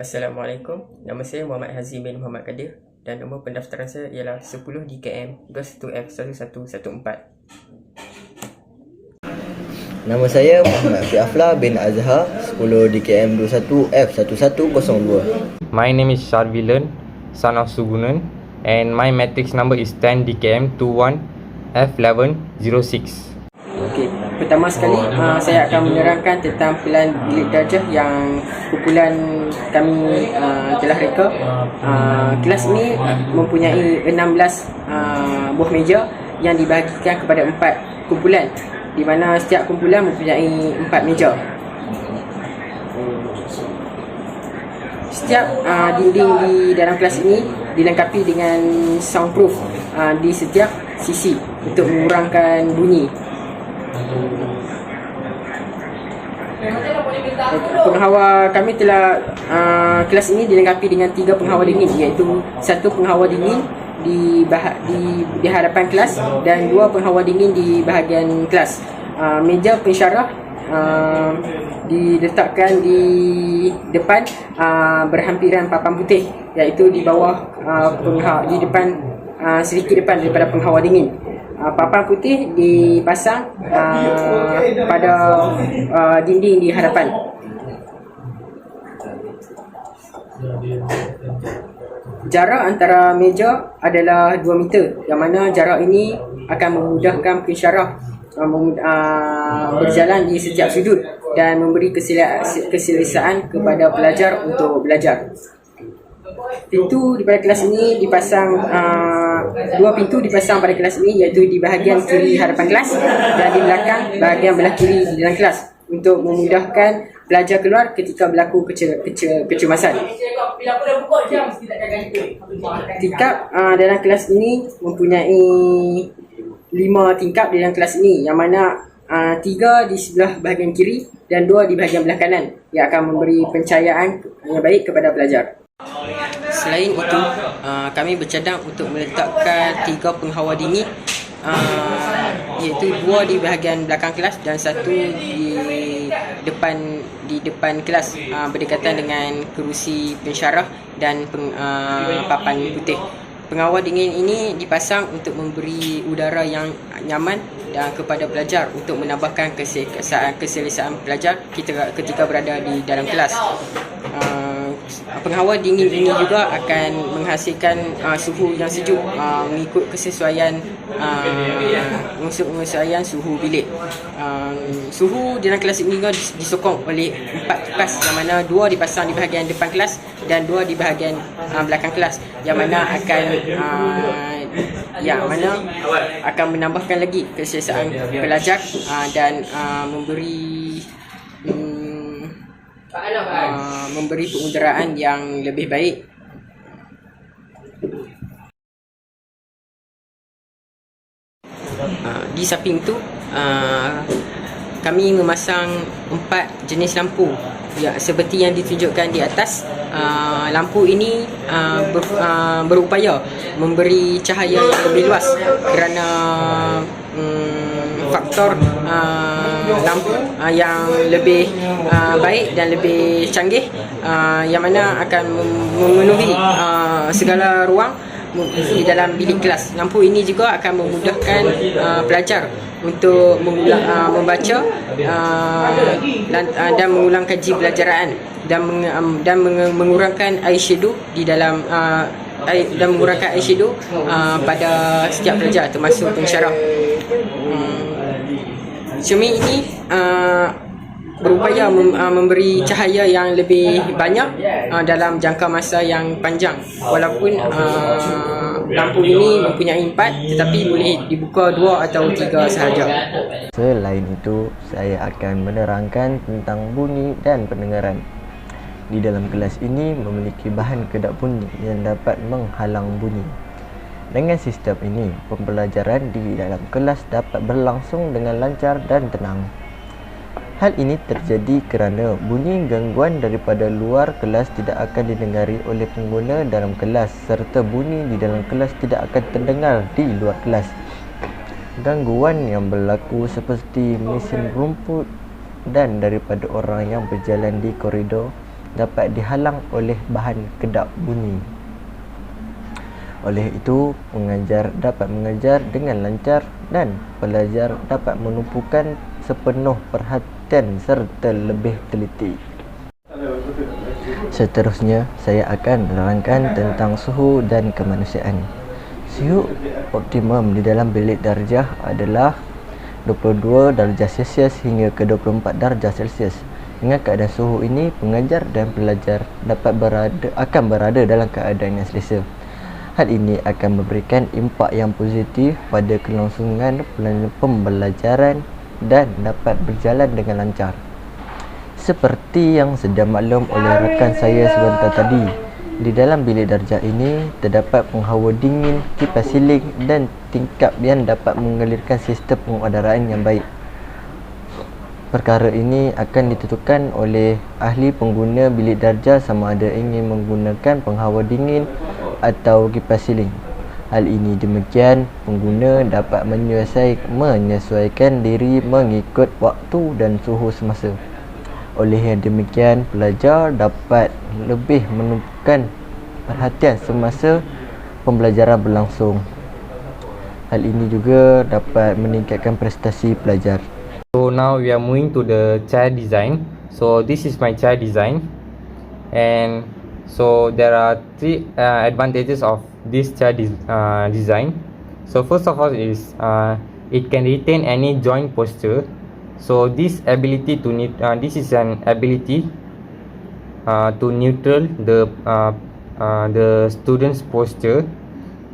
Assalamualaikum, nama saya Muhammad Hazim bin Muhammad Kadir dan nombor pendaftaran saya ialah 10 DKM 21F1114. Nama saya Muhammad Fiafla bin Azhar, 10 DKM 21F1102. My name is Sharvilan, son of Sugunan, and my matrix number is 10 DKM 21 F1106. Okey, pertama sekali saya akan menerangkan tentang pilihan bilik darjah yang kumpulan kami telah reka. Kelas ini mempunyai 16 buah meja yang dibahagikan kepada 4 kumpulan, di mana setiap kumpulan mempunyai 4 meja. Setiap dinding di dalam kelas ini dilengkapi dengan soundproof di setiap sisi untuk mengurangkan bunyi. Penghawa kami telah kelas ini dilengkapi dengan 3 penghawa dingin, iaitu 1 penghawa dingin di hadapan kelas dan 2 penghawa dingin di bahagian kelas. Meja pensyarah diletakkan di depan berhampiran papan putih, iaitu di bawah di depan sedikit depan daripada penghawa dingin. Papan putih dipasang pada dinding di hadapan. Jarak antara meja adalah 2 meter, yang mana jarak ini akan memudahkan pensyarah berjalan di setiap sudut dan memberi keselesaan kepada pelajar untuk belajar. Pintu daripada kelas ini dipasang, 2 pintu dipasang pada kelas ini, iaitu di bahagian kiri hadapan kelas dan di belakang bahagian belah kiri di dalam kelas, untuk memudahkan pelajar keluar ketika berlaku kecemasan. Tingkap dalam kelas ini mempunyai 5 tingkap dalam kelas ini, yang mana 3 di sebelah bahagian kiri dan 2 di bahagian belah kanan, yang akan memberi pencahayaan yang baik kepada pelajar. Selain itu, kami bercadang untuk meletakkan 3 penghawa dingin, iaitu 2 di bahagian belakang kelas dan 1 di depan kelas, berdekatan dengan kerusi pensyarah dan papan putih. Penghawa dingin ini dipasang untuk memberi udara yang nyaman dan kepada pelajar, untuk menambahkan keselesaan pelajar ketika berada di dalam kelas. Penghawa dingin ini juga akan menghasilkan suhu yang sejuk, mengikut kesesuaian suhu bilik. Suhu dalam kelas ini juga disokong oleh 4 kipas, yang mana 2 dipasang di bahagian depan kelas dan 2 di bahagian belakang kelas, yang mana akan menambahkan lagi keselesaan pelajar dan memberi pengudaraan yang lebih baik. Di samping itu, kami memasang 4 jenis lampu, seperti yang ditunjukkan di atas. Lampu ini berupaya memberi cahaya yang lebih luas kerana faktor lampu yang lebih baik dan lebih canggih, yang mana akan memenuhi segala ruang di dalam bilik kelas. Lampu ini juga akan memudahkan pelajar untuk membaca dan mengulang kaji pelajaran dan mengurangkan eyeshadow di dalam dan mengurangkan eyeshadow pada setiap pelajar, termasuk pensyarah. Cermin ini berupaya memberi cahaya yang lebih banyak dalam jangka masa yang panjang, walaupun lampu ini mempunyai 4, tetapi boleh dibuka 2 atau 3 sahaja. Selain itu, saya akan menerangkan tentang bunyi dan pendengaran. Di dalam kelas ini memiliki bahan kedap bunyi yang dapat menghalang bunyi. Dengan sistem ini, pembelajaran di dalam kelas dapat berlangsung dengan lancar dan tenang. Hal ini terjadi kerana bunyi gangguan daripada luar kelas tidak akan didengari oleh pengguna dalam kelas, serta bunyi di dalam kelas tidak akan terdengar di luar kelas. Gangguan yang berlaku seperti mesin rumput dan daripada orang yang berjalan di koridor dapat dihalang oleh bahan kedap bunyi. Oleh itu, pengajar dapat mengajar dengan lancar dan pelajar dapat menumpukan sepenuh perhatian serta lebih teliti. Seterusnya, saya akan menerangkan tentang suhu dan kemanusiaan. Suhu optimum di dalam bilik darjah adalah 22 darjah Celsius hingga ke 24 darjah Celsius. Dengan keadaan suhu ini, pengajar dan pelajar akan berada dalam keadaan yang selesa. Hal ini akan memberikan impak yang positif pada kelangsungan pembelajaran dan dapat berjalan dengan lancar. Seperti yang sedia maklum oleh rakan saya sebentar tadi, di dalam bilik darjah ini terdapat penghawa dingin, kipas siling dan tingkap yang dapat mengalirkan sistem pengudaraan yang baik. Perkara ini akan ditentukan oleh ahli pengguna bilik darjah sama ada ingin menggunakan penghawa dingin atau kipas siling. Hal ini demikian, pengguna dapat menyesuaikan diri mengikut waktu dan suhu semasa. Oleh yang demikian, pelajar dapat lebih menumpukan perhatian semasa pembelajaran berlangsung. Hal ini juga dapat meningkatkan prestasi pelajar. So now we are moving to the chair design. So this is my chair design, and so there are three advantages of this chair design. So first of all is it can retain any joint posture. So this ability to this is an ability to neutral the student's posture,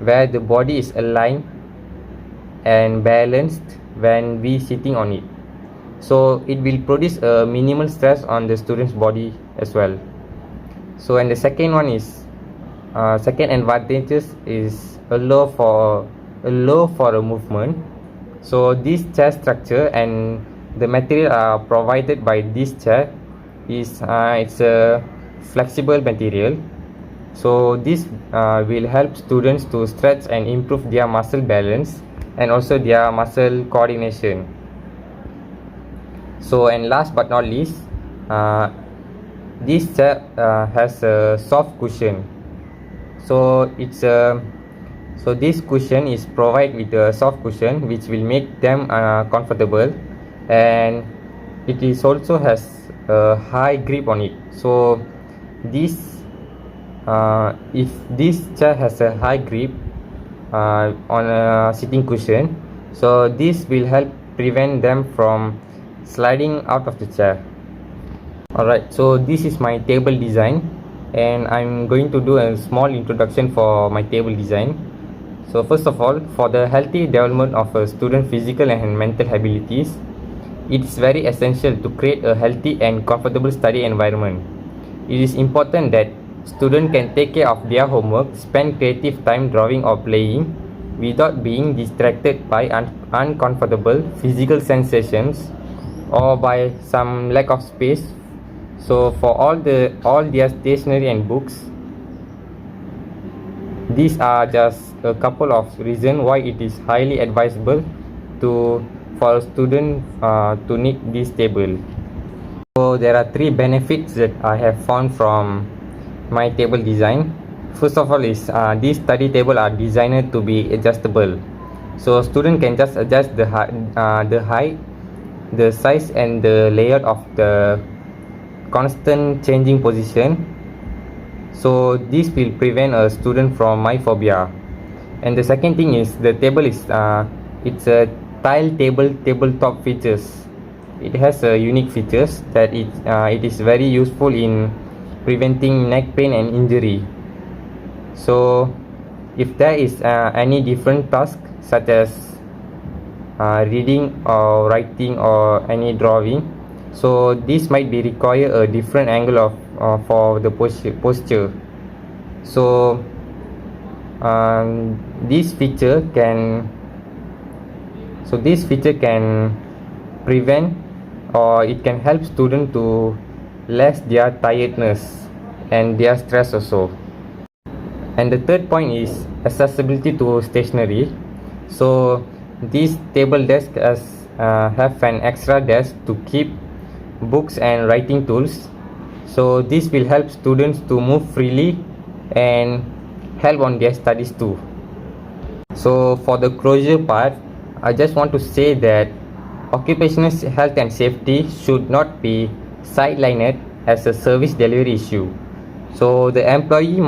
where the body is aligned and balanced when we sitting on it. So it will produce a minimal stress on the student's body as well. So and the second one is second advantages is allow for a movement. So this chair structure and the material provided by this chair is it's a flexible material. So this will help students to stretch and improve their muscle balance and also their muscle coordination. So and last but not least, this chair has a soft cushion. So so this cushion is provided with a soft cushion which will make them comfortable, and it is also has a high grip on it. So this if this chair has a high grip on a sitting cushion, so this will help prevent them from sliding out of the chair. Alright, so this is my table design, and I'm going to do a small introduction for my table design. So first of all, for the healthy development of a student physical and mental abilities, it is very essential to create a healthy and comfortable study environment. It is important that students can take care of their homework, spend creative time drawing or playing without being distracted by uncomfortable physical sensations or by some lack of space. So for all their stationery and books, these are just a couple of reasons why it is highly advisable for a student to need this table. So there are three benefits that I have found from my table design. First of all is these study table are designed to be adjustable. So student can just adjust the height, the size and the layout of the constant changing position. So this will prevent a student from myphobia. And the second thing is the table is it's a tile tabletop features. It has unique features that it is very useful in preventing neck pain and injury. So if there is any different task such as reading or writing or any drawing, so this might be require a different angle of for the posture. So this feature can prevent or it can help student to less their tiredness and their stress also. And the third point is accessibility to stationery. So this table desk have an extra desk to keep books and writing tools. So this will help students to move freely and help on their studies too. So for the closure part, I just want to say that occupational health and safety should not be sidelined as a service delivery issue. So the employee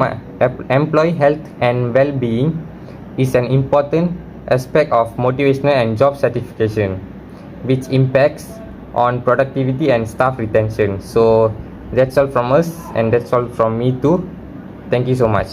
health and well-being is an important aspect of motivational and job certification, which impacts on productivity and staff retention. So that's all from us, and that's all from me too. Thank you so much.